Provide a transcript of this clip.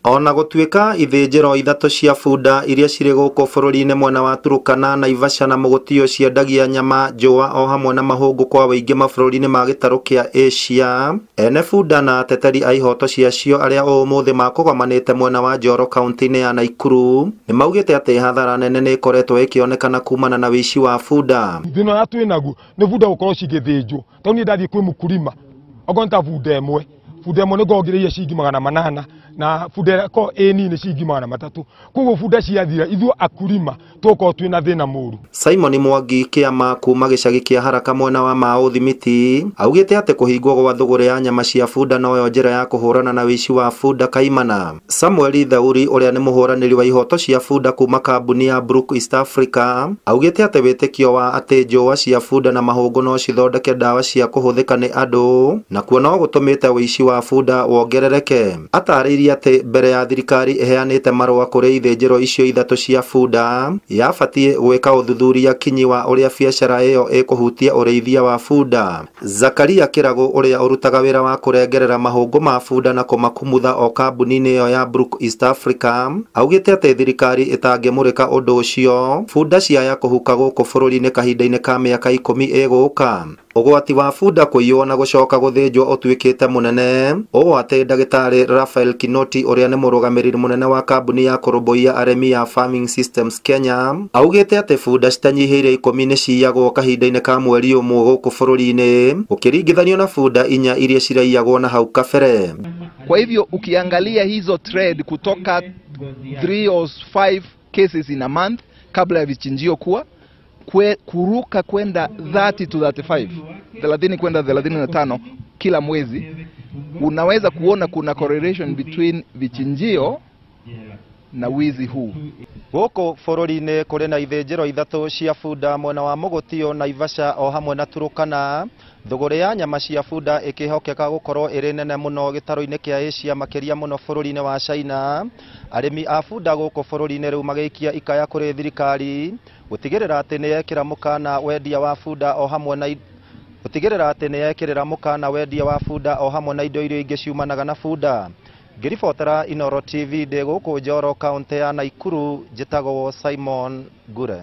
Ona gũtuĩka ithĩnjĩro ithatũ cia bunda iria cirĩ gũkũ bũrũri-inĩ mwena wa Turkana, Naivasha na Mogotio ciendagia nyama, njũa o hamwe na mahũngũ kwa wĩingĩ mabũrũri-inĩ ma gĩtarũ kĩa Asia, ene bunda na ateteri a ihoto ciacio arĩa ũmũthĩ makũgomanĩte mwena wa Njoro kaunti-inĩ ya Naikuru nĩmaugĩte atĩ hathara nene nĩ ĩkoretwo ĩkĩonekana kumana na wĩici wa bunda. Thĩna ya twĩnaguo nĩ bunda gũkorwo cigĩthĩnjwo. Tondũ niĩ ndathiĩ kwĩ mũkulima ogonta bunda ĩmwe nĩ ngogĩrĩire ciringi 800 na bunda ko nini ciringi 300. Koguo bunda ciathira ithuĩ akulima tũkorwo twĩna thĩna mũru. Simon Mwangi Kĩama kuma gĩcagi kĩa Haraka mwena wa Mau Thimiti augĩte atĩ kũhingwo gwa thũgũrĩ ya nyama cia bunda noyo njĩra ya kũhũrana na wĩici wa bunda kaimana. Samuel Thauri ũrĩa nĩ mũhũranĩri wa ihoto cia bunda kuma kambuni ya Brook East Africa augĩte atĩ wĩtĩkio wa atĩ njũa cia bunda na mahũngũ no cithondeke ndawa cia kũhũthĩka nĩ andũ na kuo no gũtũmĩte wĩici wa bunda wongerereke. Atarĩirie atĩ mbere ya thirikari ĩheanĩte marũa kũrĩ ithĩnjĩro icio ithatũ cia bunda yabatiĩ gwĩka ũthuthuria kinyi wa ũrĩa biacara ĩyo ĩkũhutia ũrĩithia wa bunda. Zakaria Kĩragũ ũrĩa ũrutaga wĩra wa kũrengerera mahũngũ ma bunda na kũmakumutha o kambuni-inĩ ĩyo ya Brook East Africa augĩte atĩ thirikari ĩtangĩmũrĩka ũndũ ũcio bunda ciaya kũhuka gũkũ bũrũri-inĩ kahinda-inĩ ka mĩaka 10 ĩgũka. Ũgwati wa bunda kũiywo na gũcoka gũthĩnjwo ũtuĩkĩte mũnene ũũ atĩ ndagĩtarĩ Raphael Kinoti ũrĩa nĩ mũrũgamĩrĩri mũnene wa kambuni ya kũrũmbũiya arĩmi ya Farming Systems Kenya augĩte atĩ bunda citanyihĩire 10 nĩ ciyagwo kahinda-inĩ ka mweri ũmwe gũkũ bũrũri-inĩ ũkĩringithanio na bunda 4 iria ciraiyagwo na hau kabere. Kwa hivyo ukiangalia hizo trade kutoka 3 or 5 cases in a month kabla ya vichinjio kuruka kwenda 30 to 35, 30 kwenda 35 kila mwezi, unaweza kuona kuna correlation between vichinjio na wizi huu. Gũkũ bũrũri-inĩ kũrĩ na ithĩnjĩro ithatũ cia bunda mwena wa Mogotio, Naivasha o hamwe na Turkana. Thũgũrĩ ya nyama cia bunda ĩkĩhokeka gũkorwo ĩrĩ nene mũno gĩtarũ-inĩ kĩa Asia makĩria mũno bũrũri-inĩ wa China. Arĩmi a bunda gũkũ bũrũri-inĩ rĩu magĩikia ikaya kũrĩ thirikari gũtigĩrĩra atĩ nĩ yekĩra mũkana wendia wa bunda o hamwe na o hamwe na indo iria ingĩ ciumanaga na bunda. Ngĩribotera Inooro TV ndĩ gũkũ Njoro kaunti ya Naikuru, njĩtagwo Simon Gure.